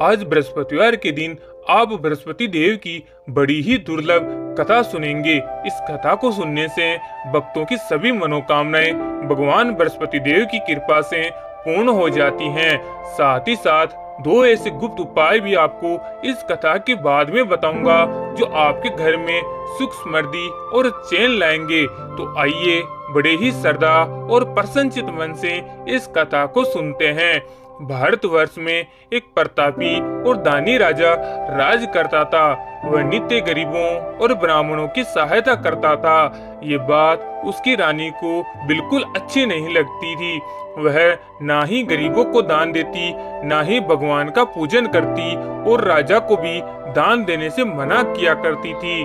आज बृहस्पतिवार के दिन आप बृहस्पति देव की बड़ी ही दुर्लभ कथा सुनेंगे। इस कथा को सुनने से भक्तों की सभी मनोकामनाएं भगवान बृहस्पति देव की कृपा से पूर्ण हो जाती हैं। साथ ही साथ दो ऐसे गुप्त उपाय भी आपको इस कथा के बाद में बताऊंगा जो आपके घर में सुख समृद्धि और चैन लाएंगे। तो आइए बड़े ही श्रद्धा और प्रसन्नचित मन से इस कथा को सुनते हैं। भारतवर्ष में एक प्रतापी और दानी राजा राज करता था। वह नित्य गरीबों और ब्राह्मणों की सहायता करता था। ये बात उसकी रानी को बिल्कुल अच्छी नहीं लगती थी। वह ना ही गरीबों को दान देती, ना ही भगवान का पूजन करती और राजा को भी दान देने से मना किया करती थी।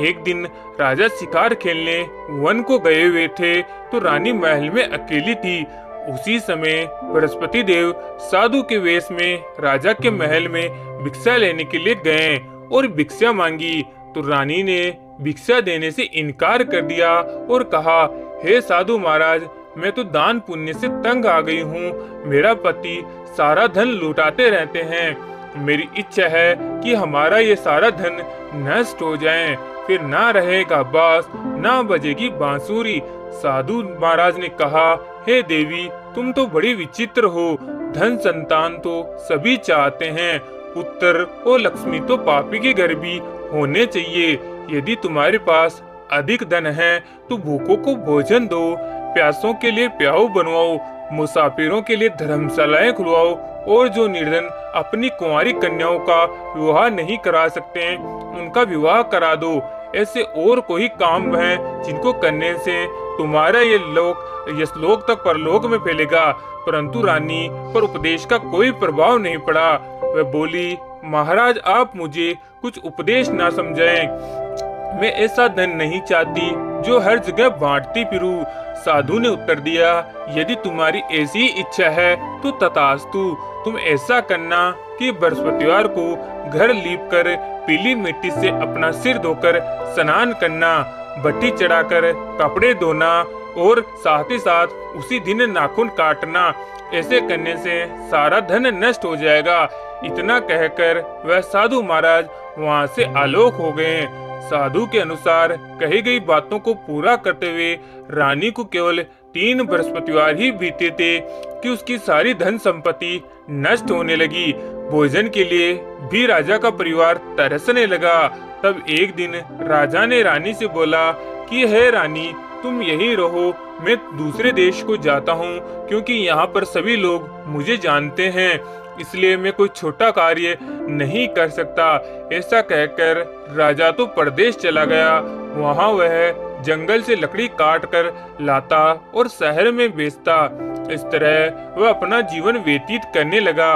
एक दिन राजा शिकार खेलने वन को गए हुए थे तो रानी महल में अकेली थी। उसी समय बृहस्पति देव साधु के वेश में राजा के महल में भिक्षा लेने के लिए गए और भिक्षा मांगी तो रानी ने भिक्षा देने से इनकार कर दिया और कहा, हे साधु महाराज, मैं तो दान पुण्य से तंग आ गई हूँ। मेरा पति सारा धन लुटाते रहते हैं। मेरी इच्छा है कि हमारा ये सारा धन नष्ट हो जाए, फिर ना रहेगा बांस, ना बजेगी बांसुरी। साधु महाराज ने कहा, हे देवी, तुम तो बड़ी विचित्र हो। धन संतान तो सभी चाहते हैं, पुत्र और लक्ष्मी तो पापी के घर भी होने चाहिए। यदि तुम्हारे पास अधिक धन है तो भूखों को भोजन दो, प्यासों के लिए प्याऊ बनवाओ, मुसाफिरों के लिए धर्मशालाएं खुलवाओ और जो निर्धन अपनी कुंवारी कन्याओं का विवाह नहीं करा सकते उनका विवाह करा दो। ऐसे और कोई काम हैं जिनको करने से तुम्हारा ये लोक तक परलोक में फैलेगा। परंतु रानी पर उपदेश का कोई प्रभाव नहीं पड़ा। वह बोली, महाराज, आप मुझे कुछ उपदेश ना समझाएं। मैं ऐसा धन नहीं चाहती जो हर जगह बांटती फिरूं। साधु ने उत्तर दिया, यदि तुम्हारी ऐसी इच्छा है तो तथास्तु। तुम ऐसा करना कि बृहस्पतिवार को घर लीप कर पीली मिट्टी से अपना सिर धोकर स्नान करना, भट्टी चढ़ाकर कपड़े धोना और साथ ही साथ उसी दिन नाखून काटना। ऐसे करने से सारा धन नष्ट हो जाएगा। इतना कहकर वह साधु महाराज वहाँ से आलोक हो गए। साधु के अनुसार कही गई बातों को पूरा करते हुए रानी को केवल 3 बृहस्पतिवार ही बीते थे कि उसकी सारी धन संपत्ति नष्ट होने लगी। भोजन के लिए भी राजा का परिवार तरसने लगा। तब एक दिन राजा ने रानी से बोला कि हे रानी, तुम यही रहो, मैं दूसरे देश को जाता हूँ क्योंकि यहाँ पर सभी लोग मुझे जानते हैं, इसलिए मैं कोई छोटा कार्य नहीं कर सकता। ऐसा कहकर राजा तो परदेश चला गया। वहाँ वह जंगल से लकड़ी काट कर लाता और शहर में बेचता। इस तरह वह अपना जीवन व्यतीत करने लगा।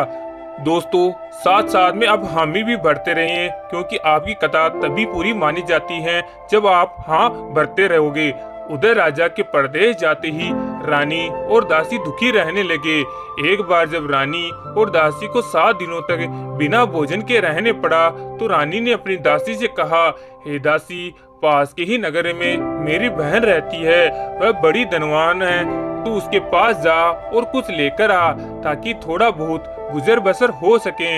दोस्तों, साथ साथ में अब हामी भी भरते रहिए क्योंकि आपकी कथा तभी पूरी मानी जाती है जब आप हाँ भरते रहोगे। उधर राजा के परदेश जाते ही रानी और दासी दुखी रहने लगे। एक बार जब रानी और दासी को 7 दिनों तक बिना भोजन के रहने पड़ा तो रानी ने अपनी दासी से कहा, हे दासी, पास के ही नगर में मेरी बहन रहती है, वह बड़ी धनवान है, तू उसके पास जा और कुछ लेकर आ ताकि थोड़ा बहुत गुजर बसर हो सके।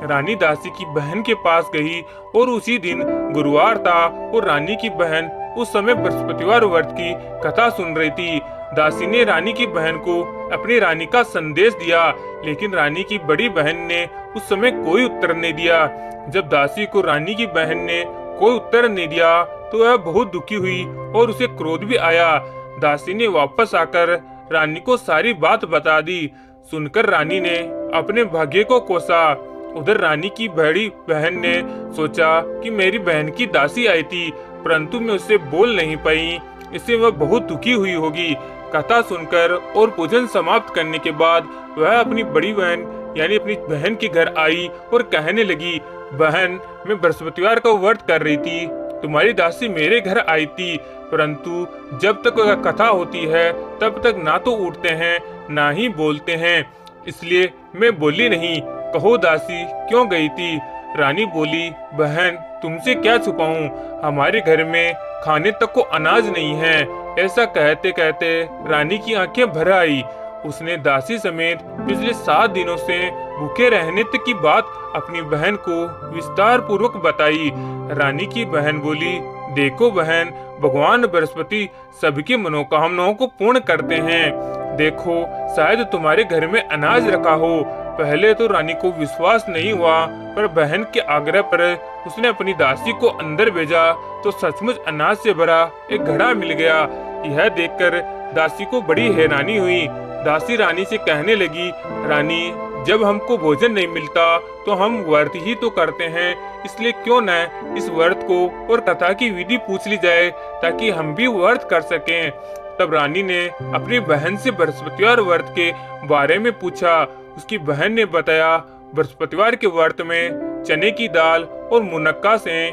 रानी दासी की बहन के पास गई और उसी दिन गुरुवार था और रानी की बहन उस समय बृहस्पतिवार व्रत की कथा सुन रही थी। दासी ने रानी की बहन को अपनी रानी का संदेश दिया, लेकिन रानी की बड़ी बहन ने उस समय कोई उत्तर नहीं दिया। जब दासी को रानी की बहन ने कोई उत्तर नहीं दिया तो वह बहुत दुखी हुई और उसे क्रोध भी आया। दासी ने वापस आकर रानी को सारी बात बता दी। सुनकर रानी ने अपने भाग्य को कोसा। उधर रानी की बड़ी बहन ने सोचा कि मेरी बहन की दासी आई थी, परंतु मैं उससे बोल नहीं पाई, इससे वह बहुत दुखी हुई होगी। कथा सुनकर और पूजन समाप्त करने के बाद वह अपनी बड़ी बहन यानी अपनी बहन के घर आई और कहने लगी, बहन, मैं बृहस्पतिवार का व्रत कर रही थी, तुम्हारी दासी मेरे घर आई थी, परंतु जब तक वह कथा होती है तब तक ना तो उठते हैं ना ही बोलते हैं, इसलिए मैं बोली नहीं। कहो दासी, क्यों गई थी? रानी बोली, बहन, तुमसे क्या छुपाऊं, हमारे घर में खाने तक को अनाज नहीं है। ऐसा कहते कहते रानी की आंखें भर आई। उसने दासी समेत पिछले 7 दिनों से भूखे रहने तक की बात अपनी बहन को विस्तार पूर्वक बताई। रानी की बहन बोली, देखो बहन, भगवान बृहस्पति सबकी मनोकामनाओं को पूर्ण करते हैं। देखो, शायद तुम्हारे घर में अनाज रखा हो। पहले तो रानी को विश्वास नहीं हुआ, पर बहन के आग्रह पर उसने अपनी दासी को अंदर भेजा तो सचमुच अनाज से भरा एक घड़ा मिल गया। यह देखकर दासी को बड़ी हैरानी हुई। दासी रानी से कहने लगी, रानी, जब हमको भोजन नहीं मिलता तो हम व्रत ही तो करते हैं, इसलिए क्यों न इस व्रत को और कथा की विधि पूछ ली जाए ताकि हम भी व्रत कर सकें। तब रानी ने अपनी बहन से बृहस्पतिवार व्रत के बारे में पूछा। उसकी बहन ने बताया, बृहस्पतिवार के व्रत में चने की दाल और मुनक्का से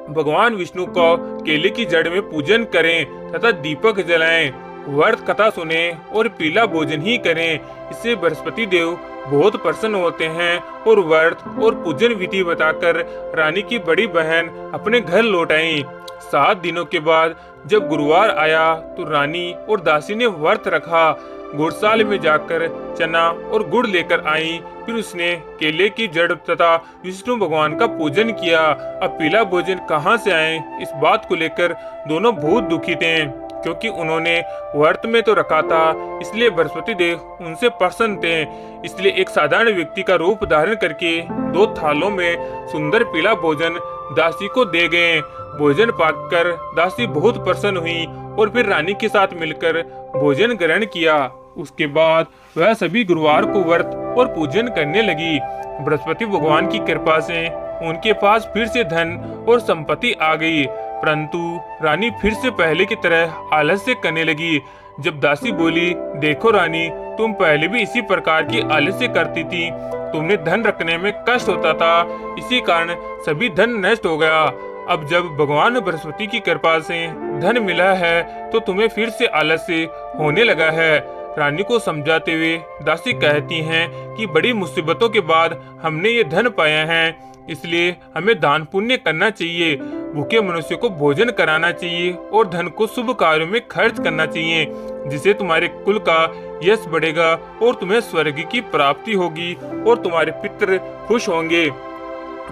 भगवान विष्णु को केले की जड़ में पूजन करें तथा दीपक जलाएं, व्रत कथा सुने और पीला भोजन ही करें। इससे बृहस्पति देव बहुत प्रसन्न होते हैं और व्रत और पूजन विधि बताकर रानी की बड़ी बहन अपने घर लौट आई। 7 दिनों के बाद जब गुरुवार आया तो रानी और दासी ने व्रत रखा। गुड़साल में जाकर चना और गुड़ लेकर आई। फिर उसने केले की जड़ तथा विष्णु भगवान का पूजन किया। अब पीला भोजन कहाँ से आए, इस बात को लेकर दोनों बहुत दुखी थे, क्योंकि उन्होंने व्रत में तो रखा था, इसलिए बृहस्पति देव उनसे प्रसन्न थे। इसलिए एक साधारण व्यक्ति का रूप धारण करके 2 थालों में सुंदर पीला भोजन दासी को दे गए। भोजन पाकर दासी बहुत प्रसन्न हुई और फिर रानी के साथ मिलकर भोजन ग्रहण किया। उसके बाद वह सभी गुरुवार को व्रत और पूजन करने लगी। बृहस्पति भगवान की कृपा से उनके पास फिर से धन और संपत्ति आ गई, परंतु रानी फिर से पहले की तरह आलस्य करने लगी। जब दासी बोली, देखो रानी, तुम पहले भी इसी प्रकार की आलस्य करती थी, तुमने धन रखने में कष्ट होता था, इसी कारण सभी धन नष्ट हो गया। अब जब भगवान बृहस्पति की कृपा से धन मिला है तो तुम्हें फिर से आलस्य होने लगा है। रानी को समझाते हुए दासी कहती हैं कि बड़ी मुसीबतों के बाद हमने ये धन पाया है, इसलिए हमें दान पुण्य करना चाहिए, भूखे मनुष्य को भोजन कराना चाहिए और धन को शुभ कार्यों में खर्च करना चाहिए, जिससे तुम्हारे कुल का यश बढ़ेगा और तुम्हें स्वर्ग की प्राप्ति होगी और तुम्हारे पितृ खुश होंगे।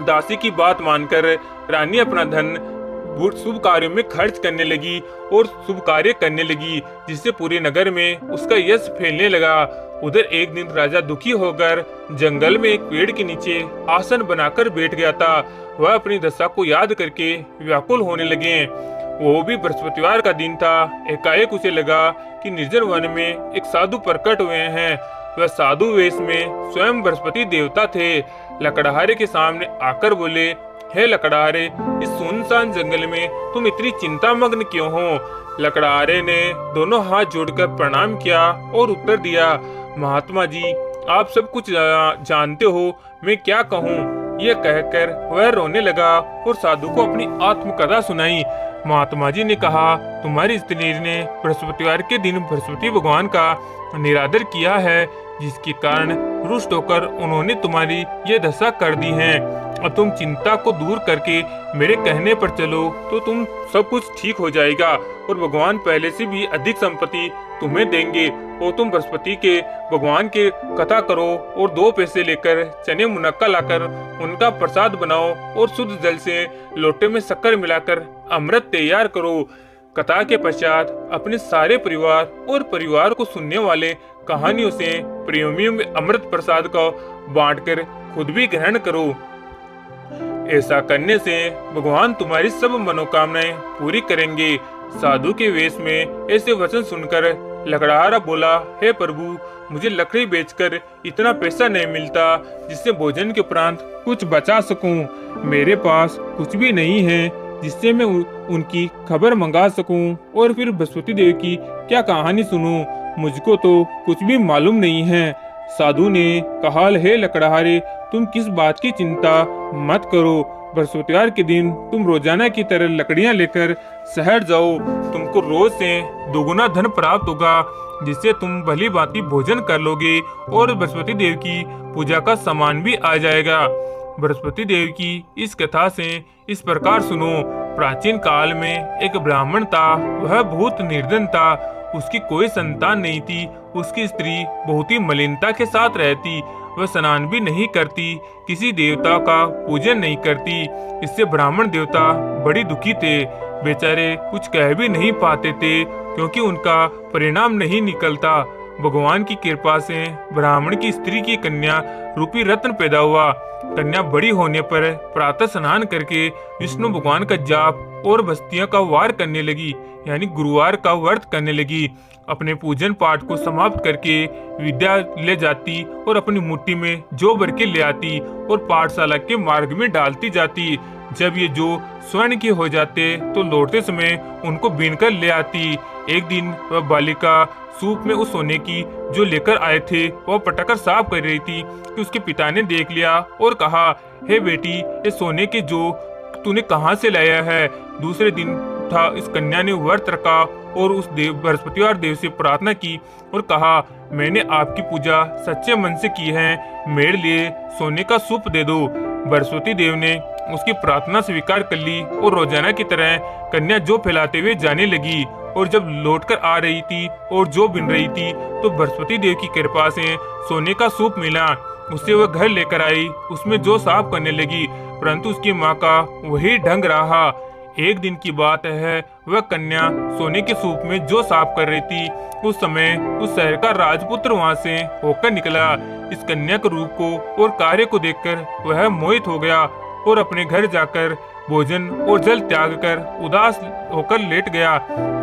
दासी की बात मानकर रानी अपना धन शुभ कार्यों में खर्च करने लगी और शुभ कार्य करने लगी, जिससे पूरे नगर में उसका यश फैलने लगा। उधर एक दिन राजा दुखी होकर जंगल में एक पेड़ के नीचे आसन बनाकर बैठ गया था। वह अपनी दशा को याद करके व्याकुल होने लगे। वो भी बृहस्पतिवार का दिन था। एकाएक उसे लगा कि निर्जन वन में एक साधु प्रकट हुए हैं। वह साधु वेश में स्वयं बृहस्पति देवता थे। लकड़हारे के सामने आकर बोले, हे लकड़हारे, इस सुनसान जंगल में तुम इतनी चिंतामग्न क्यों हो? लकड़हारे ने दोनों हाथ जोड़कर प्रणाम किया और उत्तर दिया, महात्मा जी, आप सब कुछ जानते हो, मैं क्या कहूँ? यह कहकर वह रोने लगा और साधु को अपनी आत्मकथा सुनाई। महात्मा जी ने कहा, तुम्हारी स्त्री ने बृहस्पतिवार के दिन बृहस्पति भगवान का निरादर किया है, जिसके कारण रुष्ट होकर उन्होंने तुम्हारी ये दशा कर दी है। अब तुम चिंता को दूर करके मेरे कहने पर चलो तो तुम सब कुछ ठीक हो जाएगा और भगवान पहले से भी अधिक संपत्ति तुम्हें देंगे। और तुम बृहस्पति के भगवान के कथा करो और 2 पैसे लेकर चने मुनक्का लाकर उनका प्रसाद बनाओ और शुद्ध जल से लोटे में शक्कर मिलाकर अमृत तैयार करो। कथा के पश्चात अपने सारे परिवार और परिवार को सुनने वाले कहानियों से प्रेमियों में अमृत प्रसाद को बांटकर खुद भी ग्रहण करो। ऐसा करने से भगवान तुम्हारी सब मनोकामनाएं पूरी करेंगे। साधु के वेश में ऐसे वचन सुनकर लकड़हारा बोला, हे प्रभु, मुझे लकड़ी बेचकर इतना पैसा नहीं मिलता जिससे भोजन के उपरांत कुछ बचा सकूं। मेरे पास कुछ भी नहीं है जिससे मैं उनकी खबर मंगा सकूं और फिर बृहस्पति देव की क्या कहानी सुनूं। मुझको तो कुछ भी मालूम नहीं है। साधु ने कहा, हे लकड़हारे, तुम किस बात की चिंता मत करो। बृहस्पतिवार के दिन तुम रोजाना की तरह लकड़ियां लेकर शहर जाओ। तुमको रोज से दोगुना धन प्राप्त होगा, जिससे तुम भली भांति भोजन कर लोगे और बृहस्पति देव की पूजा का सामान भी आ जाएगा। बृहस्पति देव की इस कथा से इस प्रकार सुनो। प्राचीन काल में एक ब्राह्मण था। वह बहुत निर्धन था उसकी कोई संतान नहीं थी। उसकी स्त्री बहुत ही मलिनता के साथ रहती, वह स्नान भी नहीं करती, किसी देवता का पूजन नहीं करती। इससे ब्राह्मण देवता बड़ी दुखी थे। बेचारे कुछ कह भी नहीं पाते थे क्योंकि उनका परिणाम नहीं निकलता। भगवान की कृपा से ब्राह्मण की स्त्री की कन्या रूपी रत्न पैदा हुआ। कन्या बड़ी होने पर प्रातः स्नान करके विष्णु भगवान का जाप और बस्तियों का वार करने लगी, यानी गुरुवार का व्रत करने लगी। अपने पूजन पाठ को समाप्त करके विद्या ले जाती और अपनी मुट्ठी में जौ भर के ले आती और पाठशाला के मार्ग में डालती जाती। जब ये जो स्वर्ण के हो जाते तो लौटते समय उनको बीनकर ले आती। एक दिन वह बालिका सूप में उस सोने की जो लेकर आए थे वह पटकर साफ कर रही थी कि उसके पिता ने देख लिया और कहा, हे बेटी, ये सोने के जो तूने कहाँ से लाया है? दूसरे दिन था इस कन्या ने व्रत रखा और उस देव बृहस्पतिवार देव से प्रार्थना की और कहा, मैंने आपकी पूजा सच्चे मन से की है, मेरे लिए सोने का सूप दे दो। बृहस्पति देव ने उसकी प्रार्थना स्वीकार कर ली और रोजाना की तरह कन्या जो फैलाते हुए जाने लगी। और जब लौटकर आ रही थी और जो बिन रही थी तो बृहस्पति देव की कृपा से सोने का सूप मिला। उससे वह घर लेकर आई, उसमें जो साफ करने लगी, परंतु उसकी माँ का वही ढंग रहा। एक दिन की बात है, वह कन्या सोने के सूप में जो साफ कर रही थी, उस समय उस शहर का राजपुत्र वहां से होकर निकला। इस कन्या के रूप को और कार्य को देखकर वह मोहित हो गया और अपने घर जाकर भोजन और जल त्याग कर उदास होकर लेट गया।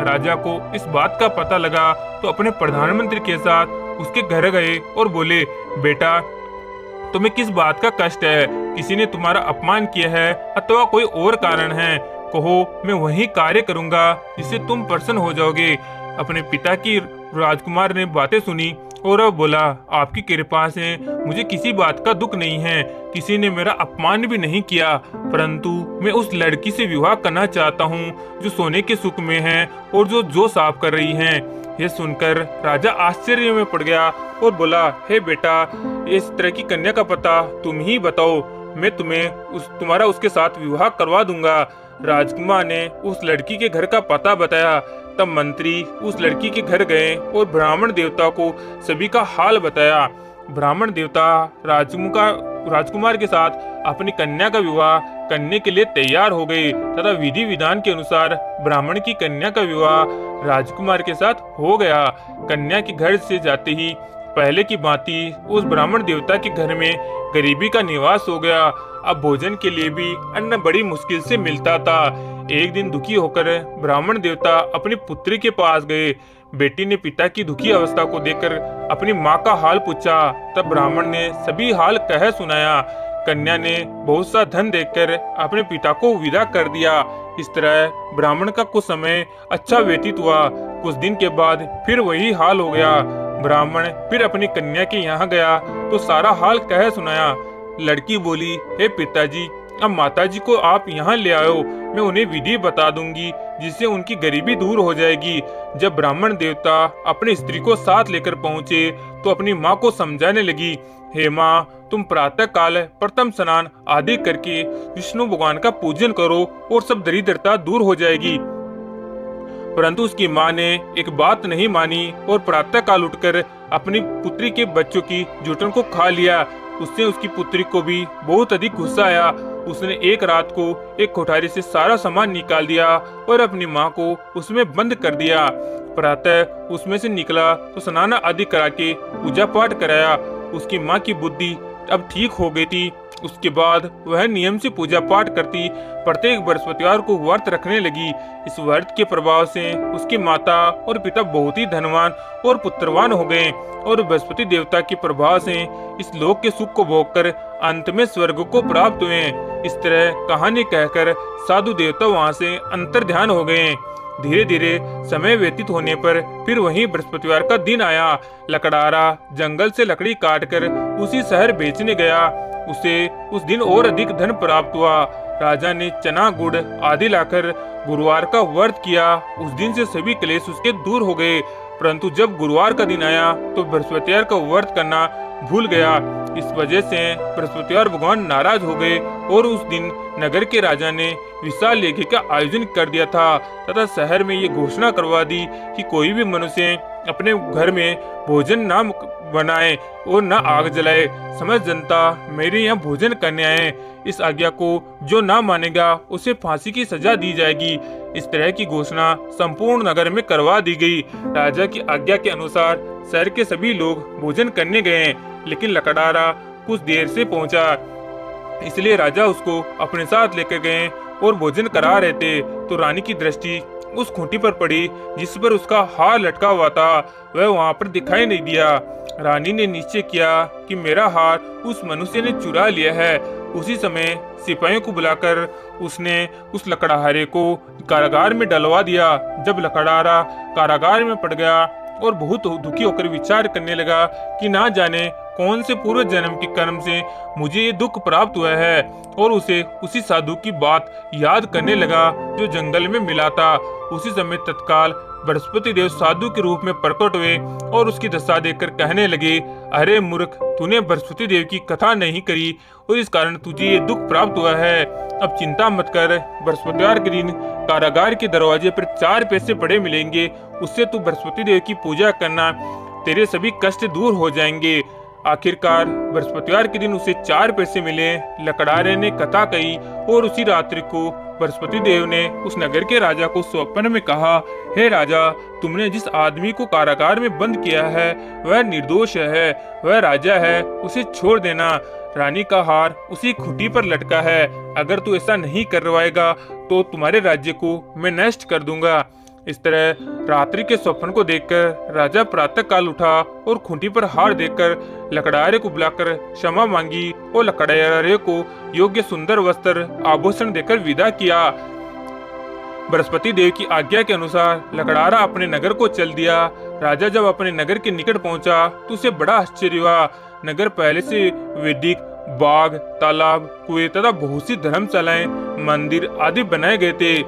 राजा को इस बात का पता लगा तो अपने प्रधानमंत्री के साथ उसके घर गए और बोले, बेटा, तुम्हें किस बात का कष्ट है? किसी ने तुम्हारा अपमान किया है अथवा कोई और कारण है? कहो, मैं वही कार्य करूंगा जिससे तुम प्रसन्न हो जाओगे। अपने पिता की राजकुमार ने बातें सुनी और वह बोला, आपकी कृपा से मुझे किसी बात का दुख नहीं है, किसी ने मेरा अपमान भी नहीं किया, परंतु मैं उस लड़की से विवाह करना चाहता हूँ जो सोने के सुख में है और जो साफ कर रही है। यह सुनकर राजा आश्चर्य में पड़ गया और बोला, हे बेटा, इस तरह की कन्या का पता तुम ही बताओ, मैं तुम्हारा उसके साथ विवाह करवा दूंगा। राजकुमार ने उस लड़की के घर का पता बताया। तब मंत्री उस लड़की के घर गए और ब्राह्मण देवता को सभी का हाल बताया। ब्राह्मण देवता राजकुमार के साथ अपनी कन्या का विवाह करने के लिए तैयार हो गए तथा विधि विधान के अनुसार ब्राह्मण की कन्या का विवाह राजकुमार के साथ हो गया। कन्या के घर से जाते ही पहले की भांति उस ब्राह्मण देवता के घर में गरीबी का निवास हो गया। अब भोजन के लिए भी अन्न बड़ी मुश्किल से मिलता था। एक दिन दुखी होकर ब्राह्मण देवता अपनी पुत्री के पास गए। बेटी ने पिता की दुखी अवस्था को देखकर अपनी माँ का हाल पूछा। तब ब्राह्मण ने सभी हाल कह सुनाया। कन्या ने बहुत सा धन देकर अपने पिता को विदा कर दिया। इस तरह ब्राह्मण का कुछ समय अच्छा व्यतीत हुआ। कुछ दिन के बाद फिर वही हाल हो गया। ब्राह्मण फिर अपनी कन्या के यहाँ गया तो सारा हाल कह सुनाया। लड़की बोली, हे पिताजी, अब माताजी को आप यहाँ ले आओ, मैं उन्हें विधि बता दूंगी जिससे उनकी गरीबी दूर हो जाएगी। जब ब्राह्मण देवता अपनी स्त्री को साथ लेकर पहुँचे तो अपनी माँ को समझाने लगी, हे माँ, तुम प्रातः काल प्रथम स्नान आदि करके विष्णु भगवान का पूजन करो और सब दरिद्रता दूर हो जाएगी। परंतु उसकी माँ ने एक बात नहीं मानी और प्रातः काल उठकर अपनी पुत्री के बच्चों की जूठन को खा लिया। उससे उसकी पुत्री को भी बहुत अधिक गुस्सा आया। उसने एक रात को एक कोठारी से सारा सामान निकाल दिया और अपनी माँ को उसमें बंद कर दिया। प्रातः उसमें से निकला तो स्नान आदि करा के पूजा पाठ कराया। उसकी माँ की बुद्धि अब ठीक हो गई थी। उसके बाद वह नियम से पूजा पाठ करती, प्रत्येक बृहस्पतिवार को व्रत रखने लगी। इस व्रत के प्रभाव से उसकी माता और पिता बहुत ही धनवान और पुत्रवान हो गए और बृहस्पति देवता के प्रभाव से इस लोक के सुख को भोगकर अंत में स्वर्ग को प्राप्त हुए। इस तरह कहानी कहकर साधु देवता वहां से अंतर ध्यान हो गए। धीरे धीरे समय व्यतीत होने पर फिर वही बृहस्पतिवार का दिन आया। लकड़ारा जंगल से लकड़ी काटकर उसी शहर बेचने गया। उसे उस दिन और अधिक धन प्राप्त हुआ। राजा ने चना गुड़ आदि लाकर गुरुवार का व्रत किया। उस दिन से सभी क्लेश उसके दूर हो गए। परंतु जब गुरुवार का दिन आया तो बृहस्पतिवार का व्रत करना भूल गया। इस वजह से बृहस्पतिवार भगवान नाराज हो गए और उस दिन नगर के राजा ने विशाल यज्ञ का आयोजन कर दिया था तथा शहर में ये घोषणा करवा दी कि कोई भी मनुष्य अपने घर में भोजन न बनाए और न आग जलाए। समस्त जनता मेरे यहाँ भोजन करने आए। इस आज्ञा को जो न मानेगा उसे फांसी की सजा दी जाएगी। इस तरह की घोषणा संपूर्ण नगर में करवा दी गई। राजा की आज्ञा के अनुसार शहर के सभी लोग भोजन करने गए, लेकिन लकड़हारा कुछ देर से पहुंचा, इसलिए राजा उसको अपने साथ लेकर गए और भोजन करा रहे थे तो रानी की दृष्टि उस खूंटी पर पड़ी जिस पर उसका हार लटका हुआ था। वह वहां पर दिखाई नहीं दिया। रानी ने निश्चय किया कि मेरा हार उस मनुष्य ने चुरा लिया है। उसी समय सिपाहियों को बुलाकर उसने उस लकड़हारे को कारागार में डलवा दिया। जब लकड़हारा कारागार में पड़ गया और बहुत दुखी होकर विचार करने लगा कि ना जाने कौन से पूर्व जन्म के कर्म से मुझे ये दुख प्राप्त हुआ है, और उसे उसी साधु की बात याद करने लगा जो जंगल में मिला था। उसी समय तत्काल बृहस्पति देव साधु के रूप में प्रकट हुए और उसकी दशा देखकर कहने लगे, अरे मूर्ख, तूने बृहस्पति देव की कथा नहीं करी और इस कारण तुझे ये दुख प्राप्त हुआ है। अब चिंता मत कर, बृहस्पतिवार के दिन कारागार के दरवाजे पर 4 पैसे पड़े मिलेंगे, उससे तू बृहस्पति देव की पूजा करना, तेरे सभी कष्ट दूर हो जाएंगे। आखिरकार बृहस्पतिवार के दिन उसे 4 पैसे मिले। लकड़हारे ने कथा कही और उसी रात्रि को बृहस्पति देव ने उस नगर के राजा को स्वप्न में कहा, हे राजा, तुमने जिस आदमी को कारागार में बंद किया है वह निर्दोष है, वह राजा है, उसे छोड़ देना। रानी का हार उसी खूंटी पर लटका है। अगर तू ऐसा नहीं करवाएगा तो तुम्हारे राज्य को मैं नष्ट कर दूंगा। इस तरह रात्रि के स्वप्न को देखकर राजा प्रातः काल उठा और खूंटी पर हार देखकर लकड़हारे को बुलाकर क्षमा मांगी और लकड़हारे को योग्य सुंदर वस्त्र आभूषण देकर विदा किया। बृहस्पति देव की आज्ञा के अनुसार लकड़हारा अपने नगर को चल दिया। राजा जब अपने नगर के निकट पहुंचा तो उसे बड़ा आश्चर्य हुआ। नगर पहले से वैदिक बाग, तालाब, कुएं तथा बहुत सी धर्मशालाएं, मंदिर आदि बनाए गए थे।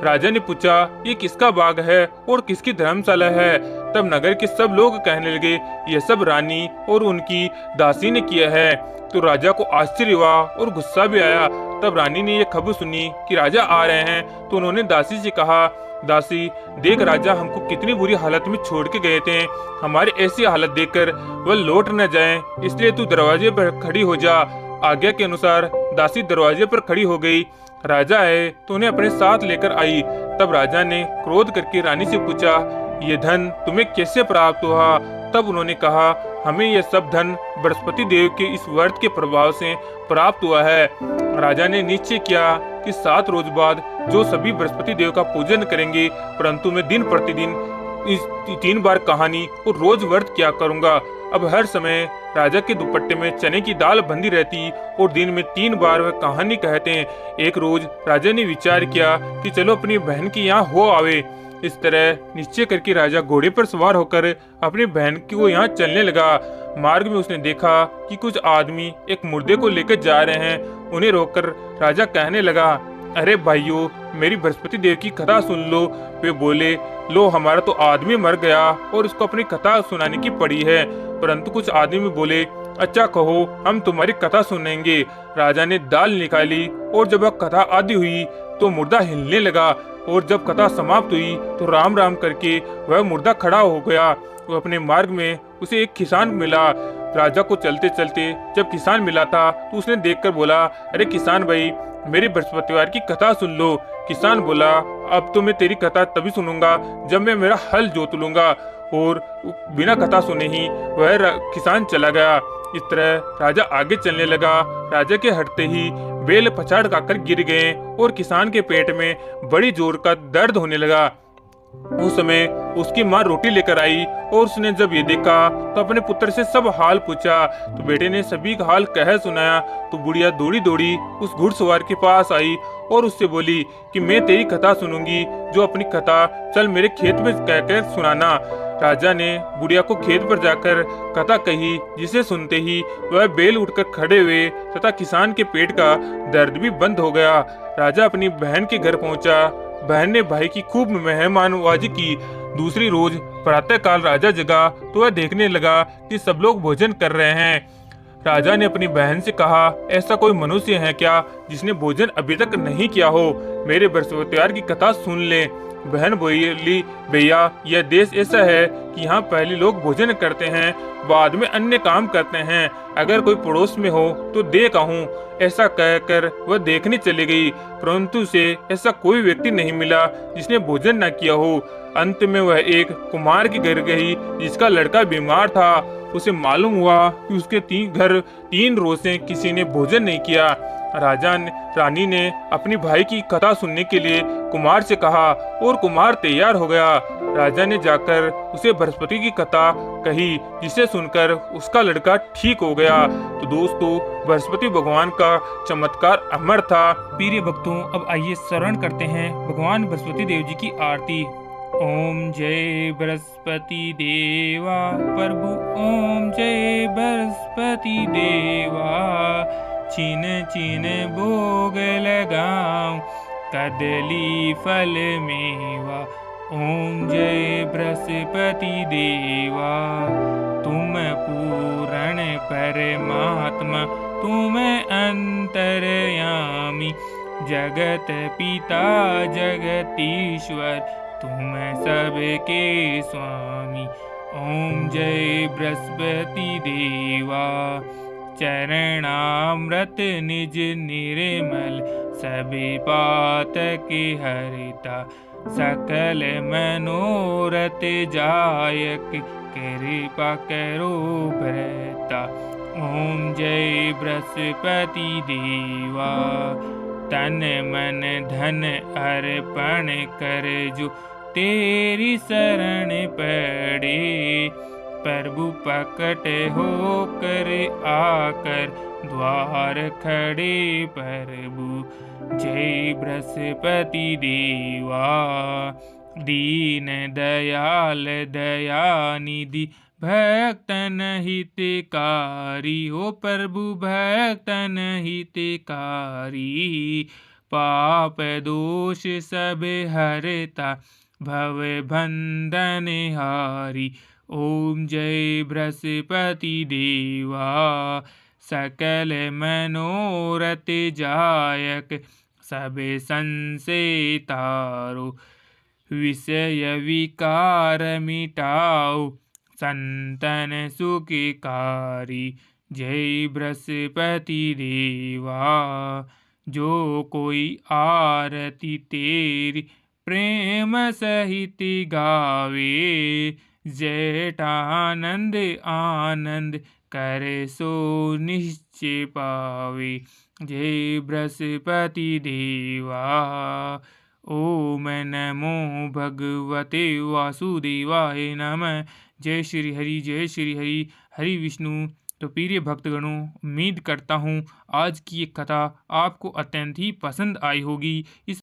राजा ने पूछा, ये किसका बाग है और किसकी धर्मशाला है? तब नगर के सब लोग कहने लगे, यह सब रानी और उनकी दासी ने किया है। तो राजा को आश्चर्य हुआ और गुस्सा भी आया। तब रानी ने यह खबर सुनी कि राजा आ रहे हैं तो उन्होंने दासी से कहा, दासी, देख राजा हमको कितनी बुरी हालत में छोड़ के गए थे, हमारी ऐसी हालत देखकर वह लौट न जाएं, इसलिए तू दरवाजे पर खड़ी हो जा। आज्ञा के अनुसार दासी दरवाजे पर खड़ी हो गई। राजा आए तो उन्हें अपने साथ लेकर आई। तब राजा ने क्रोध करके रानी से पूछा, ये धन तुम्हें कैसे प्राप्त हुआ? तब उन्होंने कहा, हमें यह सब धन बृहस्पति देव के इस व्रत के प्रभाव से प्राप्त हुआ है। राजा ने निश्चय किया कि 7 रोज बाद जो सभी बृहस्पति देव का पूजन करेंगे, परंतु मैं दिन प्रतिदिन इस 3 बार कहानी और रोज व्रत किया करूंगा। अब हर समय राजा के दुपट्टे में चने की दाल बंधी रहती और दिन में 3 बार वह कहानी कहते। एक रोज राजा ने विचार किया कि चलो अपनी बहन की यहाँ हो आवे। इस तरह निश्चय करके राजा घोड़े पर सवार होकर अपनी बहन को यहाँ चलने लगा। मार्ग में उसने देखा कि कुछ आदमी एक मुर्दे को लेकर जा रहे हैं। उन्हें रोककर राजा कहने लगा, अरे भाइयों, मेरी बृहस्पति देव की कथा सुन लो। वे बोले, लो, हमारा तो आदमी मर गया और उसको अपनी कथा सुनाने की पड़ी है। परंतु कुछ आदमी बोले, अच्छा कहो, हम तुम्हारी कथा सुनेंगे। राजा ने दाल निकाली और जब वह कथा आदि हुई तो मुर्दा हिलने लगा, और जब कथा समाप्त हुई तो राम राम करके वह मुर्दा खड़ा हो गया। वो अपने मार्ग में उसे एक किसान मिला। राजा को चलते चलते जब किसान मिला था तो उसने देखकर बोला, अरे किसान भाई, मेरी बृहस्पतिवार की कथा सुन लो। किसान बोला, अब तो मैं तेरी कथा तभी सुनूंगा जब मैं मेरा हल जोत लूंगा। और बिना कथा सुने ही वह किसान चला गया। इस तरह राजा आगे चलने लगा। राजा के हटते ही बेल पछाड़ खाकर गिर गए और किसान के पेट में बड़ी जोर का दर्द होने लगा। उस समय उसकी माँ रोटी लेकर आई और उसने जब ये देखा तो अपने पुत्र से सब हाल पूछा। तो बेटे ने सभी का हाल कह सुनाया। तो बुढ़िया दौड़ी दौड़ी उस घुड़सवार के पास आई और उससे बोली कि मैं तेरी कथा सुनूंगी, जो अपनी कथा चल मेरे खेत में कहकर सुनाना। राजा ने बुढ़िया को खेत पर जाकर कथा कही, जिसे सुनते ही वह बेल उठकर खड़े हुए तथा किसान के पेट का दर्द भी बंद हो गया। राजा अपनी बहन के घर पहुंचा। बहन ने भाई की खूब मेहमानवाजी की। दूसरी रोज प्रातःकाल राजा जगा तो वह देखने लगा कि सब लोग भोजन कर रहे हैं। राजा ने अपनी बहन से कहा, ऐसा कोई मनुष्य है क्या जिसने भोजन अभी तक नहीं किया हो? मेरे बृहस्पतिवार की कथा सुन ले। बहन बोली, भैया यह देश ऐसा है कि यहाँ पहले लोग भोजन करते हैं, बाद में अन्य काम करते हैं। अगर कोई पड़ोस में हो तो देख आऊं। ऐसा कहकर वह देखने चली गई, परंतु उसे ऐसा कोई व्यक्ति नहीं मिला जिसने भोजन न किया हो। अंत में वह एक कुमार के घर गई जिसका लड़का बीमार था। उसे मालूम हुआ कि उसके 3 रोज से किसी ने भोजन नहीं किया। रानी ने अपनी भाई की कथा सुनने के लिए कुमार से कहा और कुमार तैयार हो गया। राजा ने जाकर उसे बृहस्पति की कथा कही, जिसे सुनकर उसका लड़का ठीक हो गया। तो दोस्तों, बृहस्पति भगवान का चमत्कार अमर था। प्रिय भक्तों, अब आइए श्रवण करते हैं भगवान बृहस्पति देव जी की आरती। ओम जय बृहस्पति देवा प्रभु, ओम जय बृहस्पति देवा। चिन चिन भोग लगाऊं, कदली फल मेवा। ओम जय बृहस्पति देवा, तुम पूर्ण परमात्मा, तुम अंतर्यामी। जगत पिता जगतीश्वर, तुम सबके स्वामी। ओम जय बृहस्पति देवा, चरणामृत निज निर्मल, सभी पातक हरिता। सकल मनोरथ जायक, कृपा करो भ्रता। ओम जय बृहस्पति देवा, तन मन धन अर्पण कर जो तेरी शरण पड़े। प्रभु प्रकट होकर आकर द्वार खड़े प्रभु। जय बृहस्पति देवा, दीन दयाल दयानिधि, भक्तन हितकारी। हो प्रभु भक्तन हितकारी, पाप दोष सब हरता, भव बंधन हारी। ओम जय बृहस्पति देवा, सकल मनोरथ जायक, सब संशय तारो। विषय विकार मिटाओ, संतन सुखकारी। जय बृहस्पति देवा, जो कोई आरती तेरी प्रेम सहित गावे। जेठानंद आनंद करे सो निश्चय पावे। जय बृहस्पति देवा, ओम नमो भगवते वासुदेवाय नमः। जय श्री हरि, जय श्री हरि, हरि विष्णु। तो प्रिय भक्तगणों, उम्मीद करता हूँ आज की ये कथा आपको अत्यंत ही पसंद आई होगी। इस